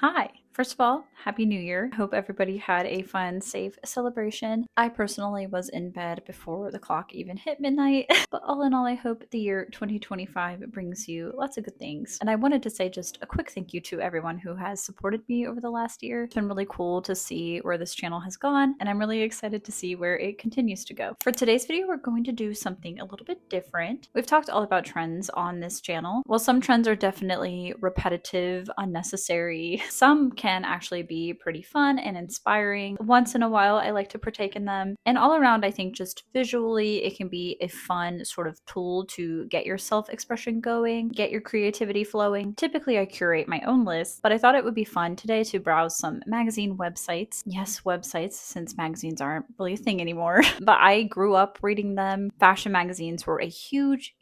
Hi. First of all, Happy New Year. Hope everybody had a fun, safe celebration. I personally was in bed before the clock even hit midnight, but all in all, I hope the year 2025 brings you lots of good things. And I wanted to say just a quick thank you to everyone who has supported me over the last year. It's been really cool to see where this channel has gone, and I'm really excited to see where it continues to go. For today's video, we're going to do something a little bit different. We've talked all about trends on this channel. While some trends are definitely repetitive, unnecessary, some can actually be pretty fun and inspiring. Once in a while, I like to partake in them. And all around, I think just visually, it can be a fun sort of tool to get your self-expression going, get your creativity flowing. Typically, I curate my own list, but I thought it would be fun today to browse some magazine websites. Yes, websites, since magazines aren't really a thing anymore. But I grew up reading them. Fashion magazines were a huge,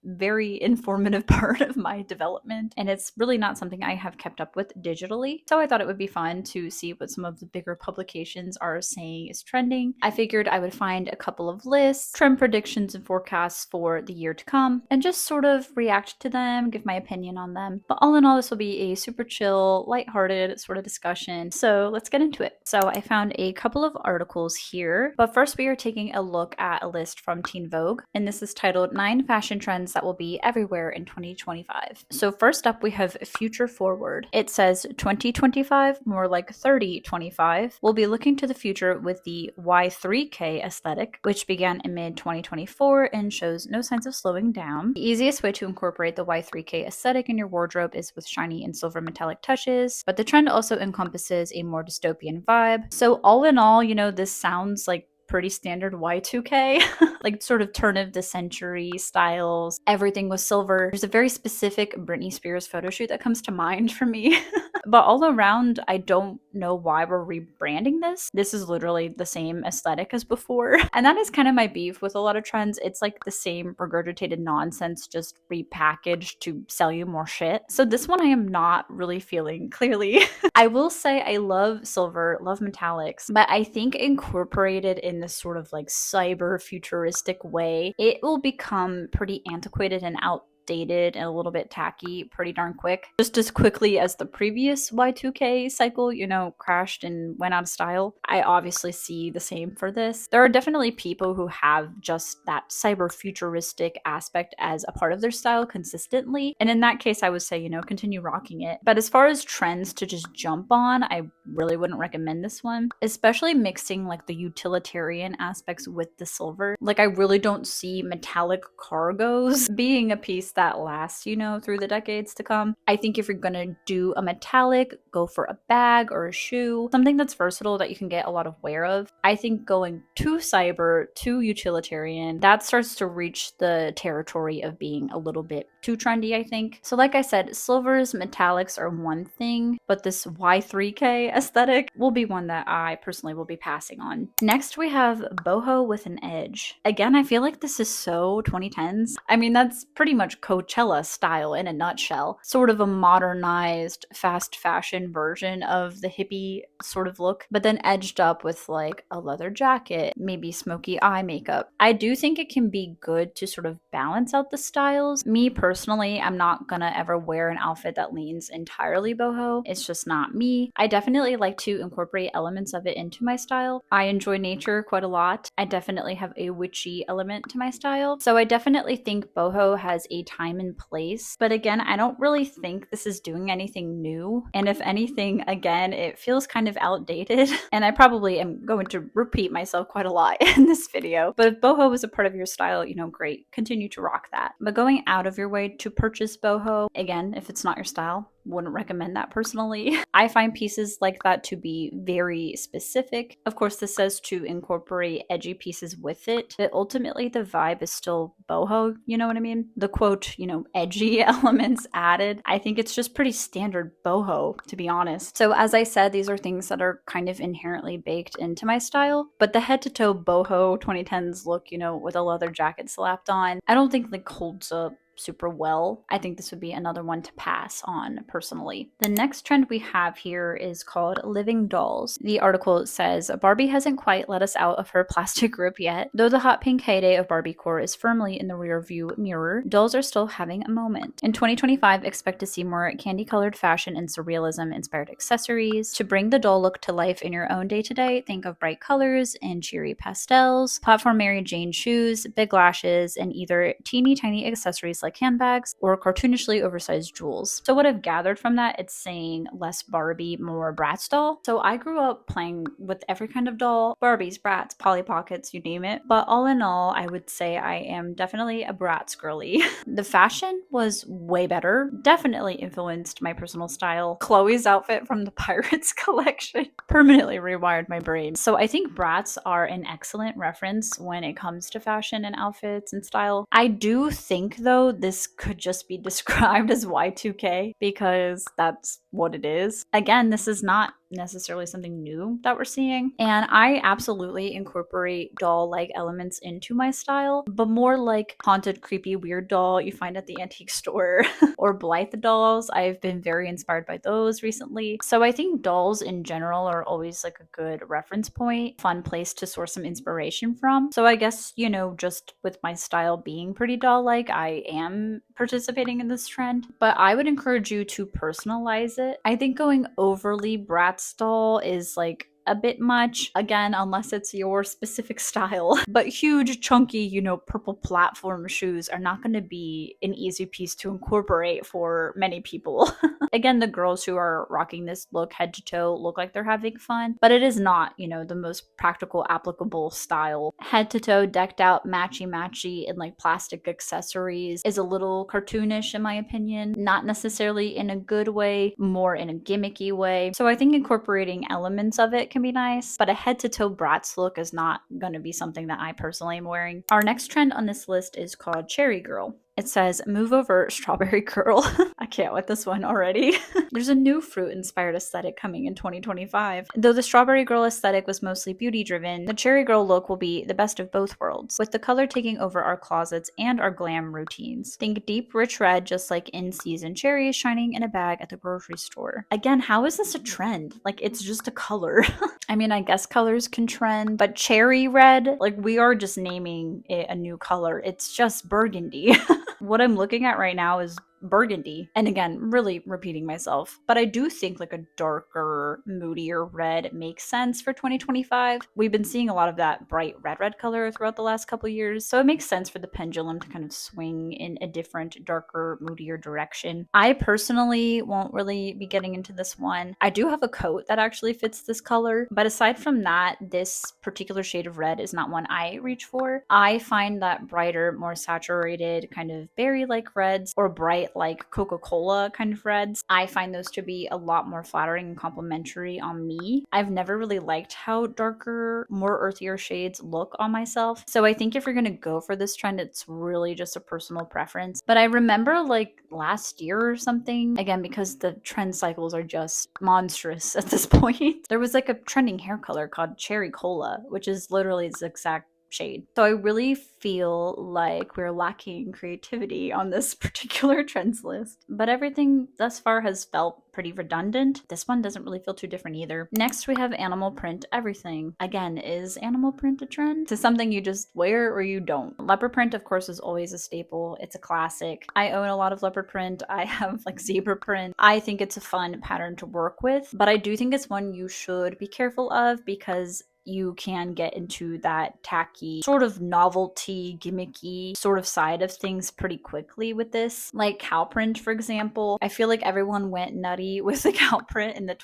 very informative part of my development, and it's really not something I have kept up with digitally. So I thought it would be fun to see what some of the bigger publications are saying is trending. I figured I would find a couple of lists, trend predictions and forecasts for the year to come, and just sort of react to them, give my opinion on them. But all in all, this will be a super chill, lighthearted sort of discussion. So let's get into it. So I found a couple of articles here, but first we are taking a look at a list from Teen Vogue, and this is titled 9 Fashion Trends That Will Be Everywhere in 2025. So first up, we have Future Forward. It says 2025, more like 3025, will be looking to the future with the Y3K aesthetic, which began in mid-2024 and shows no signs of slowing down. The easiest way to incorporate the Y3K aesthetic in your wardrobe is with shiny and silver metallic touches, but the trend also encompasses a more dystopian vibe. So all in all, this sounds like pretty standard Y2K, like sort of turn of the century styles. Everything was silver. There's a very specific Britney Spears photo shoot that comes to mind for me. But all around, I don't know why we're rebranding this. This is literally the same aesthetic as before. And that is kind of my beef with a lot of trends. It's like the same regurgitated nonsense, just repackaged to sell you more shit. So this one I am not really feeling clearly. I will say I love silver, love metallics, but I think incorporated in this sort of like cyber futuristic way, it will become pretty antiquated and outdated and a little bit tacky pretty darn quick. Just as quickly as the previous Y2K cycle, crashed and went out of style. I obviously see the same for this. There are definitely people who have just that cyber futuristic aspect as a part of their style consistently. And in that case, I would say, continue rocking it. But as far as trends to just jump on, I really wouldn't recommend this one, especially mixing like the utilitarian aspects with the silver. Like I really don't see metallic cargos being a piece that lasts, through the decades to come. I think if you're gonna do a metallic, go for a bag or a shoe, something that's versatile that you can get a lot of wear of. I think going too cyber, too utilitarian, that starts to reach the territory of being a little bit too trendy, I think. So like I said, silvers, metallics are one thing, but this Y3K aesthetic will be one that I personally will be passing on. Next, we have boho with an edge. Again, I feel like this is so 2010s. I mean, that's pretty much Coachella style in a nutshell. Sort of a modernized fast fashion version of the hippie sort of look, but then edged up with like a leather jacket, maybe smoky eye makeup. I do think it can be good to sort of balance out the styles. Me personally, I'm not gonna ever wear an outfit that leans entirely boho. It's just not me. I definitely like to incorporate elements of it into my style. I enjoy nature quite a lot. I definitely have a witchy element to my style. So I definitely think boho has a time and place. But again, I don't really think this is doing anything new. And if anything, again, it feels kind of outdated. And I probably am going to repeat myself quite a lot in this video. But if boho was a part of your style, great. Continue to rock that. But going out of your way to purchase boho, again, if it's not your style, wouldn't recommend that personally. I find pieces like that to be very specific. Of course, this says to incorporate edgy pieces with it, but ultimately the vibe is still boho, you know what I mean? The quote, edgy elements added. I think it's just pretty standard boho, to be honest. So as I said, these are things that are kind of inherently baked into my style, but the head to toe boho 2010s look, with a leather jacket slapped on, I don't think like holds up super well, I think this would be another one to pass on personally. The next trend we have here is called living dolls. The article says, Barbie hasn't quite let us out of her plastic grip yet. Though the hot pink heyday of Barbiecore is firmly in the rearview mirror, dolls are still having a moment. In 2025, expect to see more candy-colored fashion and surrealism-inspired accessories. To bring the doll look to life in your own day-to-day, think of bright colors and cheery pastels, platform Mary Jane shoes, big lashes, and either teeny tiny accessories like handbags or cartoonishly oversized jewels. So what I've gathered from that, it's saying less Barbie, more Bratz doll. So I grew up playing with every kind of doll, Barbies, Bratz, Polly Pockets, you name it. But all in all, I would say I am definitely a Bratz girly. The fashion was way better, definitely influenced my personal style. Chloe's outfit from the Pirates collection permanently rewired my brain. So I think Bratz are an excellent reference when it comes to fashion and outfits and style. I do think though this could just be described as Y2K because that's what it is. Again, this is not necessarily something new that we're seeing, and I absolutely incorporate doll-like elements into my style, but more like haunted, creepy, weird doll you find at the antique store or Blythe dolls. I've been very inspired by those recently. So I think dolls in general are always like a good reference point, fun place to source some inspiration from. So I guess, you know, just with my style being pretty doll-like, I am participating in this trend, but I would encourage you to personalize it. I think going overly Bratz doll is like a bit much, again, unless it's your specific style. But huge, chunky, you know, purple platform shoes are not going to be an easy piece to incorporate for many people. Again, the girls who are rocking this look head to toe look like they're having fun, but it is not, you know, the most practical, applicable style. Head to toe, decked out, matchy-matchy, and like plastic accessories is a little cartoonish in my opinion. Not necessarily in a good way, more in a gimmicky way. So I think incorporating elements of it can be nice, but a head-to-toe Bratz look is not going to be something that I personally am wearing. Our next trend on this list is called Cherry Girl. It says, move over, strawberry girl. I can't with this one already. There's a new fruit-inspired aesthetic coming in 2025. Though the strawberry girl aesthetic was mostly beauty-driven, the cherry girl look will be the best of both worlds, with the color taking over our closets and our glam routines. Think deep, rich red, just like in-season cherries shining in a bag at the grocery store. Again, how is this a trend? Like, it's just a color. I mean, I guess colors can trend, but cherry red, like, we are just naming it a new color. It's just burgundy. What I'm looking at right now is burgundy. And again, really repeating myself, but I do think like a darker, moodier red makes sense for 2025. We've been seeing a lot of that bright red color throughout the last couple years, so it makes sense for the pendulum to kind of swing in a different, darker, moodier direction. I personally won't really be getting into this one. I do have a coat that actually fits this color, but aside from that, this particular shade of red is not one I reach for. I find that brighter, more saturated, kind of berry-like reds, or bright like Coca-Cola kind of reds, I find those to be a lot more flattering and complimentary on me. I've never really liked how darker, more earthier shades look on myself. So I think if you're gonna go for this trend, it's really just a personal preference. But I remember like last year or something, again, because the trend cycles are just monstrous at this point, there was like a trending hair color called Cherry Cola, which is literally its exact shade. So I really feel like we're lacking creativity on this particular trends list, but everything thus far has felt pretty redundant. This one doesn't really feel too different either. Next, we have animal print everything. Again, is animal print a trend? It's something you just wear or you don't. Leopard print, of course, is always a staple. It's a classic. I own a lot of leopard print. I have like zebra print. I think it's a fun pattern to work with, but I do think it's one you should be careful of because you can get into that tacky, sort of novelty, gimmicky sort of side of things pretty quickly with this. Like cow print, for example. I feel like everyone went nutty with the cow print in the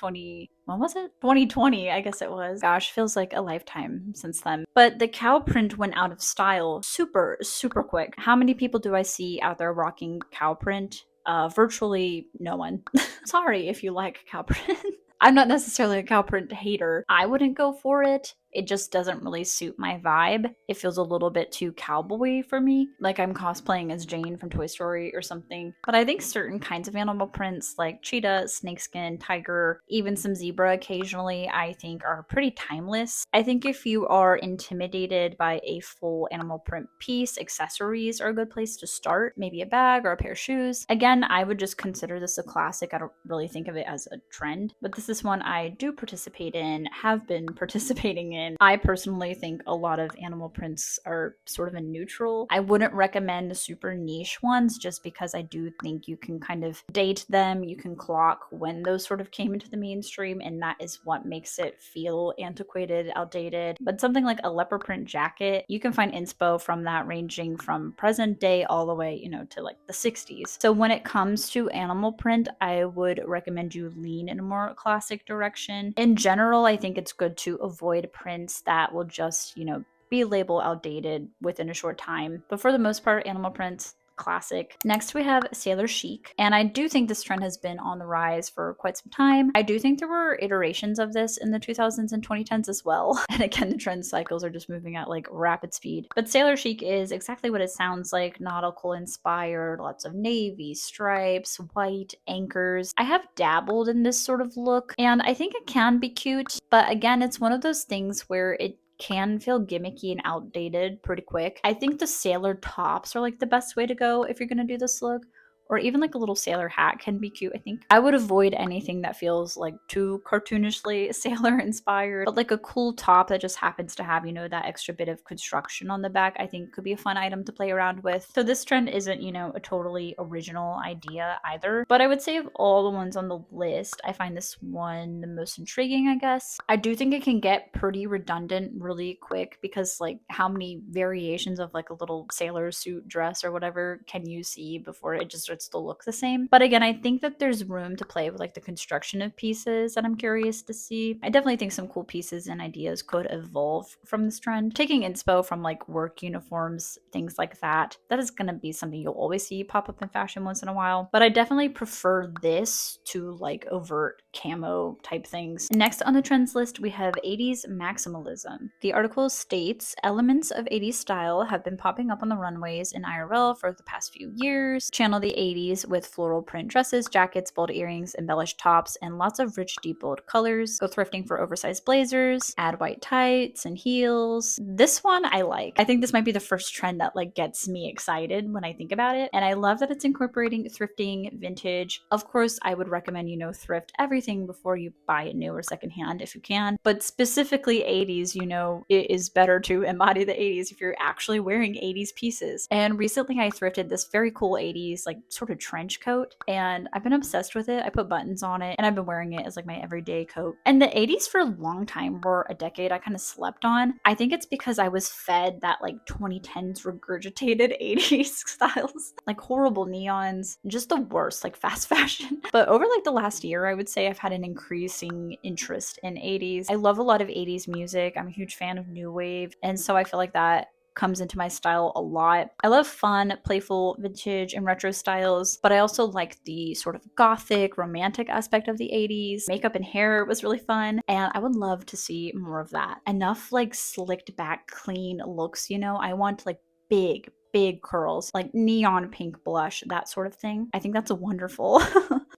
when was it? 2020, I guess it was. Gosh, feels like a lifetime since then. But the cow print went out of style super quick. How many people do I see out there rocking cow print? Virtually no one. Sorry if you like cow print. I'm not necessarily a cow print hater. I wouldn't go for it. it just doesn't really suit my vibe. It feels a little bit too cowboy for me, like I'm cosplaying as Jane from Toy Story or something. But I think certain kinds of animal prints like cheetah, snakeskin, tiger, even some zebra occasionally, I think are pretty timeless. I think if you are intimidated by a full animal print piece, accessories are a good place to start. Maybe a bag or a pair of shoes. Again, I would just consider this a classic. I don't really think of it as a trend, but this is one I do participate in, have been participating in. I personally think a lot of animal prints are sort of a neutral. I wouldn't recommend the super niche ones just because I do think you can kind of date them. You can clock when those sort of came into the mainstream, and that is what makes it feel antiquated, outdated. But something like a leopard print jacket, you can find inspo from that ranging from present day all the way, to like the 60s. So when it comes to animal print, I would recommend you lean in a more classic direction. In general, I think it's good to avoid prints that will just, be labeled outdated within a short time. But for the most part, animal prints, classic. Next we have sailor chic, and I do think this trend has been on the rise for quite some time. I do think there were iterations of this in the 2000s and 2010s as well. And again, the trend cycles are just moving at like rapid speed. But sailor chic is exactly what it sounds like, nautical inspired, lots of navy, stripes, white, anchors. I have dabbled in this sort of look, and I think it can be cute, but again, it's one of those things where it can feel gimmicky and outdated pretty quick. I think the sailor tops are like the best way to go if you're gonna do this look. Or even like a little sailor hat can be cute, I think. I would avoid anything that feels like too cartoonishly sailor inspired, but like a cool top that just happens to have, that extra bit of construction on the back, I think could be a fun item to play around with. So this trend isn't, a totally original idea either. But I would say of all the ones on the list, I find this one the most intriguing, I guess. I do think it can get pretty redundant really quick because like how many variations of like a little sailor suit dress or whatever can you see before it just starts to look the same? But again, I think that there's room to play with like the construction of pieces that I'm curious to see. I definitely think some cool pieces and ideas could evolve from this trend. Taking inspo from like work uniforms, things like that, that is going to be something you'll always see pop up in fashion once in a while. But I definitely prefer this to like overt camo type things. Next on the trends list, we have 80s maximalism. The article states elements of 80s style have been popping up on the runways in IRL for the past few years. Channel the 80s with floral print dresses, jackets, bold earrings, embellished tops, and lots of rich, deep, bold colors. Go thrifting for oversized blazers, add white tights and heels. This one I like. I think this might be the first trend that like gets me excited when I think about it. And I love that it's incorporating thrifting, vintage. Of course, I would recommend, thrift everything before you buy it new or secondhand if you can. But specifically 80s, it is better to embody the 80s if you're actually wearing 80s pieces. And recently I thrifted this very cool 80s like sort of trench coat, and I've been obsessed with it. I put buttons on it and I've been wearing it as like my everyday coat. And the 80s for a long time, or a decade, I kind of slept on. I think it's because I was fed that like 2010s regurgitated 80s styles, like horrible neons, just the worst, like fast fashion. But over like the last year, I would say I've had an increasing interest in 80s. I love a lot of 80s music. I'm a huge fan of new wave, and so I feel like that comes into my style a lot. I love fun, playful, vintage, and retro styles, but I also like the sort of gothic, romantic aspect of the 80s. Makeup and hair was really fun, and I would love to see more of that. Enough like slicked back, clean looks, I want like big curls, like neon pink blush, that sort of thing. I think that's a wonderful.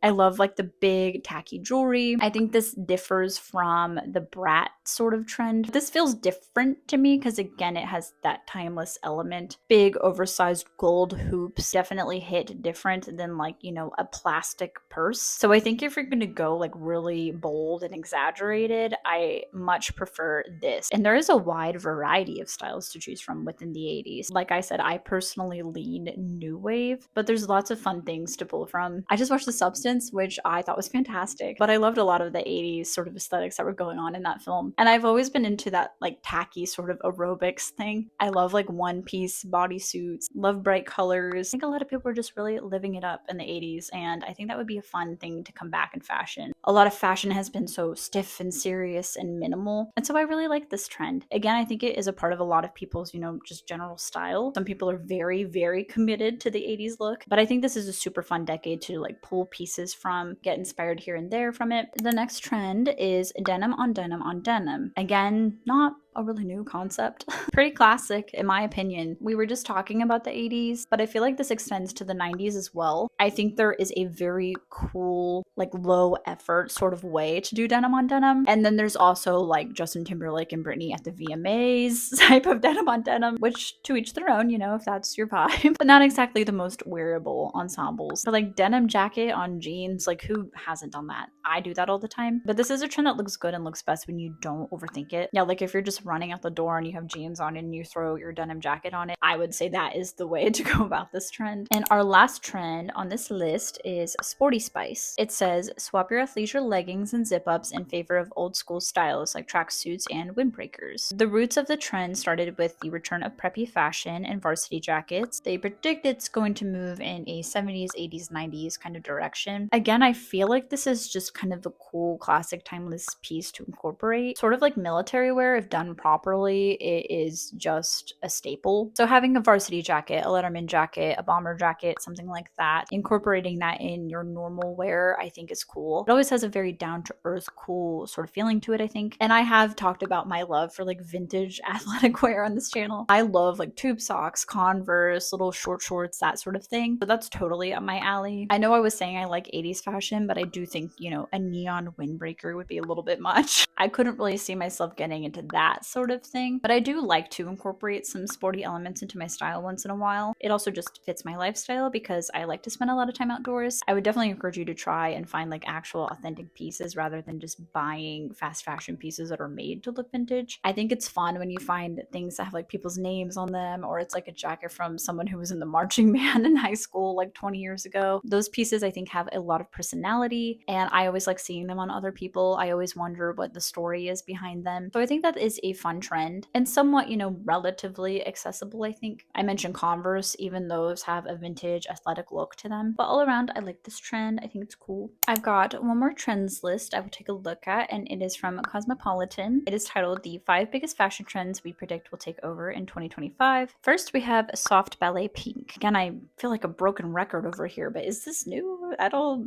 I love like the big tacky jewelry. I think this differs from the brat sort of trend. This feels different to me because again, it has that timeless element. Big oversized gold hoops definitely hit different than like, a plastic purse. So I think if you're going to go like really bold and exaggerated, I much prefer this. And there is a wide variety of styles to choose from within the 80s. Like I said, I personally lean new wave, but there's lots of fun things to pull from. I just watched The Substance, which I thought was fantastic, but I loved a lot of the 80s sort of aesthetics that were going on in that film. And I've always been into that like tacky sort of aerobics thing. I love like one piece bodysuits, love bright colors. I think a lot of people were just really living it up in the 80s, and I think that would be a fun thing to come back in fashion. A lot of fashion has been so stiff and serious and minimal, and so I really like this trend. Again, I think it is a part of a lot of people's, just general style. Some people are very committed to the 80s look, but I think this is a super fun decade to like pull pieces from, get inspired here and there from it. The next trend is denim on denim on denim. Again, not a really new concept. Pretty classic in my opinion. We were just talking about the 80s, but I feel like this extends to the 90s as well. I think there is a very cool, like low effort sort of way to do denim on denim. And then there's also like Justin Timberlake and Britney at the VMAs type of denim on denim, which to each their own, you know, if that's your vibe, but not exactly the most wearable ensembles. But like denim jacket on jeans, like who hasn't done that? I do that all the time. But this is a trend that looks good and looks best when you don't overthink it. Yeah, like if you're just running out the door and you have jeans on and you throw your denim jacket on it, I would say that is the way to go about this trend. And our last trend on this list is sporty spice. It says swap your athleisure leggings and zip ups in favor of old school styles like tracksuits and windbreakers. The roots of the trend started with the return of preppy fashion and varsity jackets. They predict it's going to move in a 70s, 80s, 90s kind of direction. Again, I feel like this is just kind of a cool, classic, timeless piece to incorporate. Sort of like military wear, if done properly, it is just a staple. So having a varsity jacket, a Letterman jacket, a bomber jacket, something like that, incorporating that in your normal wear, I think is cool. It always has a very down-to-earth, cool sort of feeling to it, I think. And I have talked about my love for like vintage athletic wear on this channel. I love like tube socks, Converse, little short shorts, that sort of thing. So that's totally up my alley. I know I was saying I like 80s fashion, but I do think, you know, a neon windbreaker would be a little bit much. I couldn't really see myself getting into that sort of thing, but I do like to incorporate some sporty elements into my style once in a while. It also just fits my lifestyle because I like to spend a lot of time outdoors. I would definitely encourage you to try and find like actual authentic pieces rather than just buying fast fashion pieces that are made to look vintage. I think it's fun when you find things that have like people's names on them, or it's like a jacket from someone who was in the marching band in high school like 20 years ago. Those pieces I think have a lot of personality, and I always like seeing them on other people. I always wonder what the story is behind them. So I think that is a fun trend and somewhat, you know, relatively accessible, I think. I mentioned Converse, even those have a vintage athletic look to them. But all around, I like this trend. I think it's cool. I've got one more trends list I will take a look at, and it is from Cosmopolitan. It is titled The 5 Biggest Fashion Trends We Predict Will Take Over in 2025. First, we have soft ballet pink. Again, I feel like a broken record over here, but is this new at all?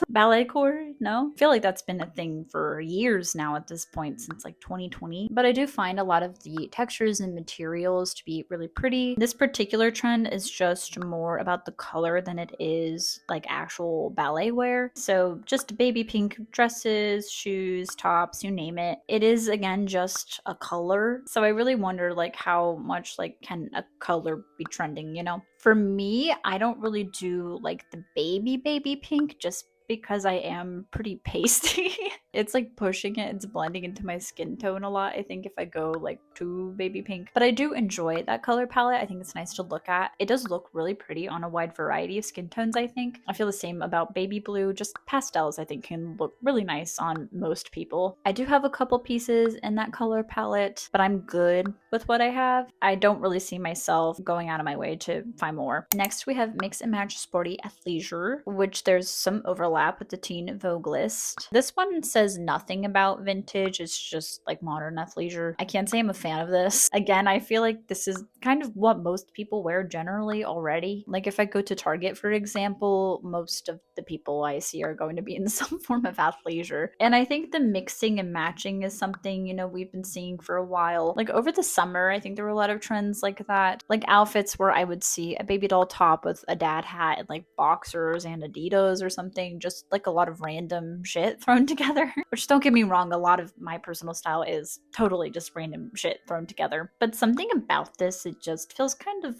Ballet core? No? I feel like that's been a thing for years now at this point, since like 2020. But I do find a lot of the textures and materials to be really pretty. This particular trend is just more about the color than it is like actual ballet wear. So just baby pink dresses, shoes, tops, you name it. It is again just a color. So I really wonder like how much like can a color be trending, you know? For me, I don't really do like the baby pink just because I am pretty pasty. It's like pushing it, it's blending into my skin tone a lot, I think, if I go like too baby pink. But I do enjoy that color palette. I think it's nice to look at. It does look really pretty on a wide variety of skin tones, I think. I feel the same about baby blue. Just pastels, I think, can look really nice on most people. I do have a couple pieces in that color palette, but I'm good with what I have. I don't really see myself going out of my way to find more. Next, we have Mix and Match Sporty Athleisure, which there's some overlap with the teen Vogue list. This one says nothing about vintage. It's just like modern athleisure. I can't say I'm a fan of this. Again, I feel like this is kind of what most people wear generally already. Like if I go to Target, for example, most of the people I see are going to be in some form of athleisure. And I think the mixing and matching is something, you know, we've been seeing for a while. Like over the summer, I think there were a lot of trends like that. Like outfits where I would see a baby doll top with a dad hat and like boxers and Adidas or something, just like a lot of random shit thrown together. Which, don't get me wrong, a lot of my personal style is totally just random shit thrown together. But something about this, it just feels kind of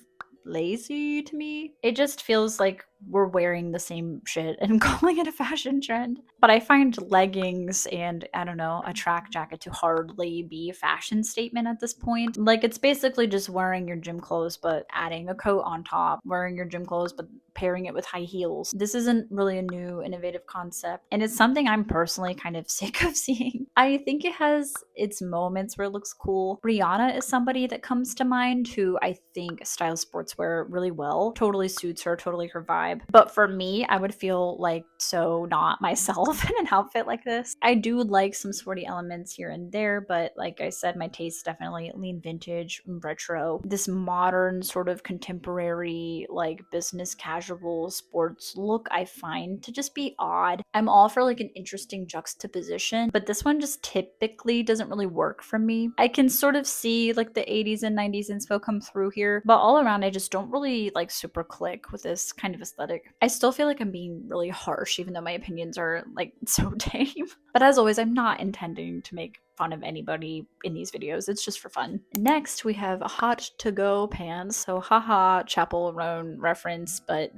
lazy to me. It just feels like we're wearing the same shit and calling it a fashion trend. But I find leggings and, I don't know, a track jacket to hardly be a fashion statement at this point. Like, it's basically just wearing your gym clothes but adding a coat on top, wearing your gym clothes but pairing it with high heels. This isn't really a new innovative concept, and it's something I'm personally kind of sick of seeing. I think it has its moments where it looks cool. Rihanna is somebody that comes to mind who I think styles sportswear really well. Totally suits her, totally her vibe. vibe. But for me, I would feel like so not myself in an outfit like this. I do like some sporty elements here and there, but like I said, my tastes definitely lean vintage and retro. This modern sort of contemporary, like business casual sports look I find to just be odd. I'm all for like an interesting juxtaposition, but this one just typically doesn't really work for me. I can sort of see like the 80s and 90s inspo come through here, but all around I just don't really like super click with this kind of aesthetic. I still feel like I'm being really harsh, even though my opinions are like so tame. But as always, I'm not intending to make fun of anybody in these videos. It's just for fun. Next, we have hot to go pants. So haha, Chapel Roan reference, but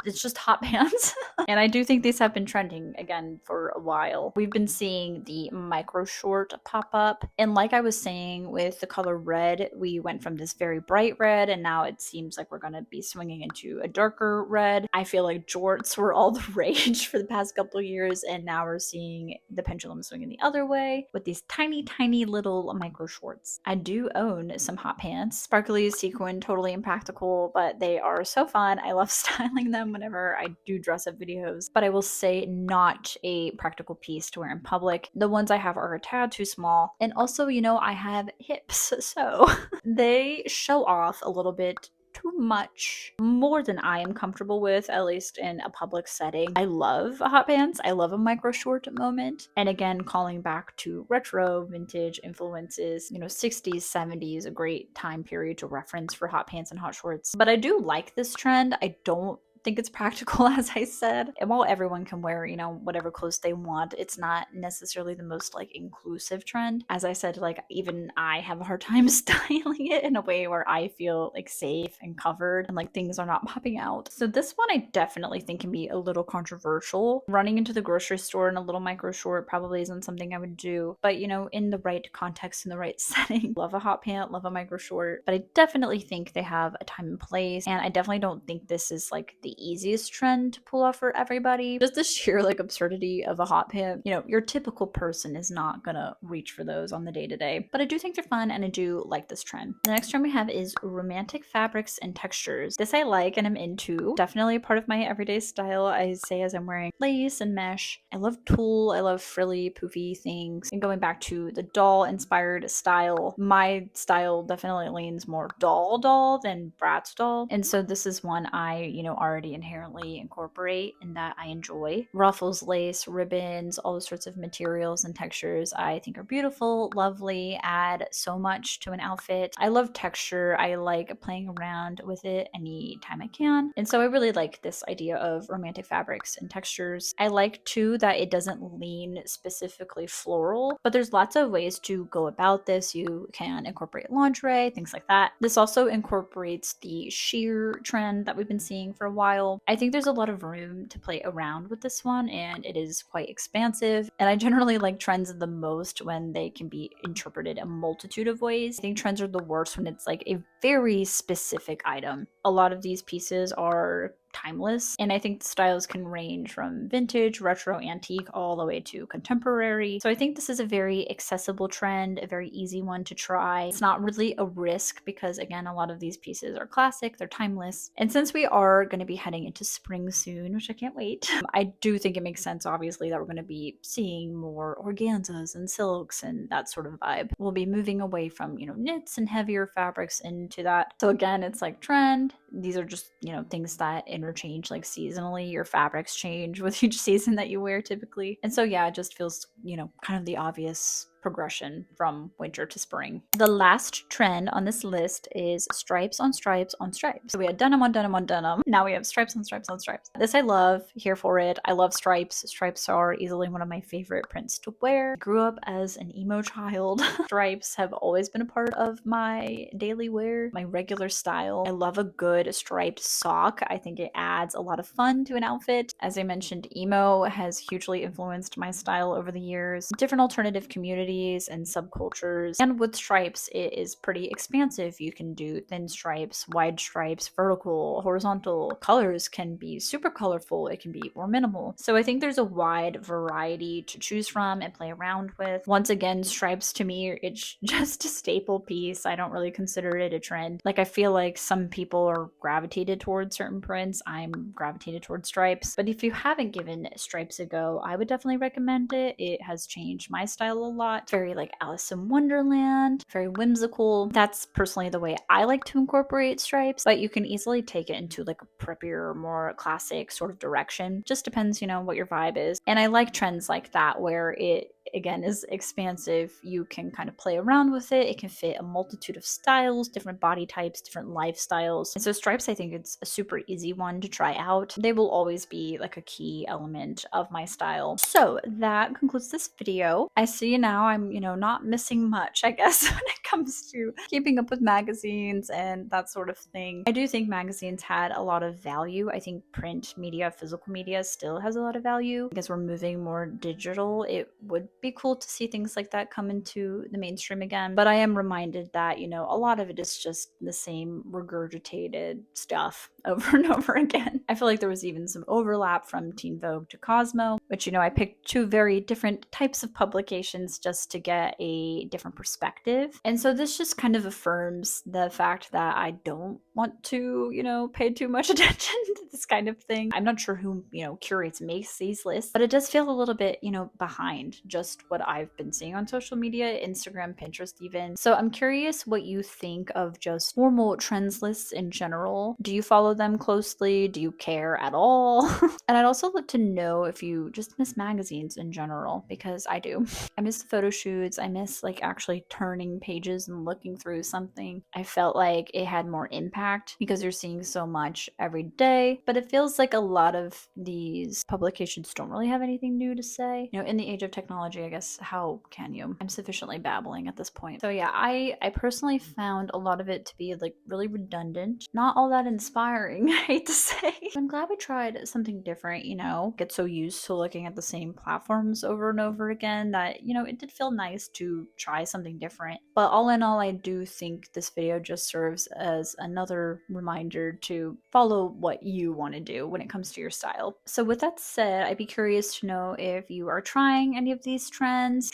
it's just hot pants. And I do think these have been trending again for a while. We've been seeing the micro short pop up. And like I was saying with the color red, we went from this very bright red and now it seems like we're going to be swinging into a darker red. I feel like jorts were all the rage for the past couple of years, and now we're seeing the pendulum swinging the other way with these tiny little micro shorts. I do own some hot pants. Sparkly, sequin, totally impractical, but they are so fun. I love styling them whenever I do dress up videos, but I will say not a practical piece to wear in public. The ones I have are a tad too small, and also, you know, I have hips, so they show off a little bit too much, more than I am comfortable with, at least in a public setting. I love hot pants. I love a micro short moment. And again, calling back to retro, vintage influences, you know, 60s, 70s, a great time period to reference for hot pants and hot shorts. But I do like this trend. I don't think it's practical, as I said. And while everyone can wear, you know, whatever clothes they want, it's not necessarily the most like inclusive trend. As I said, like even I have a hard time styling it in a way where I feel like safe and covered and like things are not popping out. So this one I definitely think can be a little controversial. Running into the grocery store in a little micro short probably isn't something I would do, but you know, in the right context, in the right setting, love a hot pant, love a micro short, but I definitely think they have a time and place, and I definitely don't think this is like the easiest trend to pull off for everybody. Just the sheer like absurdity of a hot pant. You know, your typical person is not gonna reach for those on the day-to-day, but I do think they're fun and I do like this trend. The next trend we have is romantic fabrics and textures. This I like and I'm into. Definitely a part of my everyday style, I say, as I'm wearing lace and mesh. I love tulle, I love frilly, poofy things. And going back to the doll inspired style, my style definitely leans more doll than Bratz doll. And so this is one I, you know, already inherently incorporate and that I enjoy. Ruffles, lace, ribbons, all those sorts of materials and textures I think are beautiful, lovely, add so much to an outfit. I love texture. I like playing around with it anytime I can. And so I really like this idea of romantic fabrics and textures. I like too that it doesn't lean specifically floral, but there's lots of ways to go about this. You can incorporate lingerie, things like that. This also incorporates the sheer trend that we've been seeing for a while. I think there's a lot of room to play around with this one, and it is quite expansive. And I generally like trends the most when they can be interpreted a multitude of ways. I think trends are the worst when it's like a very specific item. A lot of these pieces are timeless, and I think the styles can range from vintage, retro, antique, all the way to contemporary. So I think this is a very accessible trend, a very easy one to try. It's not really a risk because, again, a lot of these pieces are classic, they're timeless. And since we are going to be heading into spring soon, which I can't wait, I do think it makes sense, obviously, that we're going to be seeing more organzas and silks and that sort of vibe. We'll be moving away from, you know, knits and heavier fabrics into that. So again, it's like trend. These are just, you know, things that interchange like seasonally. Your fabrics change with each season that you wear typically. And so yeah, it just feels, you know, kind of the obvious progression from winter to spring. The last trend on this list is stripes on stripes on stripes. So we had denim on denim on denim. Now we have stripes on stripes on stripes. This I love, here for it. I love stripes. Stripes are easily one of my favorite prints to wear. I grew up as an emo child. Stripes have always been a part of my daily wear, my regular style. I love a good striped sock. I think it adds a lot of fun to an outfit. As I mentioned, emo has hugely influenced my style over the years. Different alternative communities and subcultures. And with stripes, it is pretty expansive. You can do thin stripes, wide stripes, vertical, horizontal. Colors can be super colorful. It can be more minimal. So I think there's a wide variety to choose from and play around with. Once again, stripes to me, it's just a staple piece. I don't really consider it a trend. Like I feel like some people are gravitated towards certain prints. I'm gravitated towards stripes. But if you haven't given stripes a go, I would definitely recommend it. It has changed my style a lot. It's very like Alice in Wonderland, very whimsical. That's personally the way I like to incorporate stripes, but you can easily take it into like a preppier, more classic sort of direction. Just depends, you know, what your vibe is. And I like trends like that where it again is expansive. You can kind of play around with it. It can fit a multitude of styles, different body types, different lifestyles. And so stripes, I think it's a super easy one to try out. They will always be like a key element of my style. So that concludes this video. I see now I'm, you know, not missing much, I guess, when it comes to keeping up with magazines and that sort of thing. I do think magazines had a lot of value. I think print media, physical media still has a lot of value. Because we're moving more digital, it would be cool to see things like that come into the mainstream again. But I am reminded that, you know, a lot of it is just the same regurgitated stuff over and over again. I feel like there was even some overlap from Teen Vogue to Cosmo, which, you know, I picked two very different types of publications just to get a different perspective. And so this just kind of affirms the fact that I don't want to, you know, pay too much attention to this kind of thing. I'm not sure who, you know, curates, makes these lists, but it does feel a little bit, you know, behind just what I've been seeing on social media, Instagram, Pinterest even. So I'm curious what you think of just formal trends lists in general. Do you follow them closely? Do you care at all? And I'd also love to know if you just miss magazines in general, because I do. I miss the photo shoots. I miss like actually turning pages and looking through something. I felt like it had more impact because you're seeing so much every day, but it feels like a lot of these publications don't really have anything new to say. You know, in the age of technology, I guess, how can you? I'm sufficiently babbling at this point. So yeah, I personally found a lot of it to be like really redundant, not all that inspiring, I hate to say. I'm glad we tried something different, you know, get so used to looking at the same platforms over and over again that, you know, it did feel nice to try something different. But all in all, I do think this video just serves as another reminder to follow what you want to do when it comes to your style. So with that said, I'd be curious to know if you are trying any of these trends.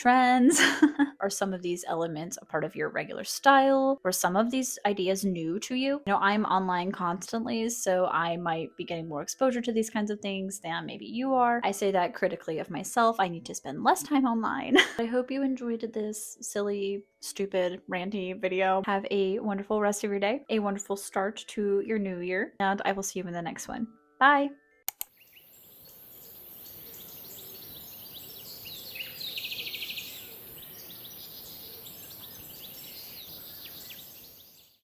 Are some of these elements a part of your regular style? Were some of these ideas new to you? You know, I'm online constantly, so I might be getting more exposure to these kinds of things than maybe you are. I say that critically of myself. I need to spend less time online. I hope you enjoyed this silly, stupid, ranty video. Have a wonderful rest of your day, a wonderful start to your new year, and I will see you in the next one. Bye!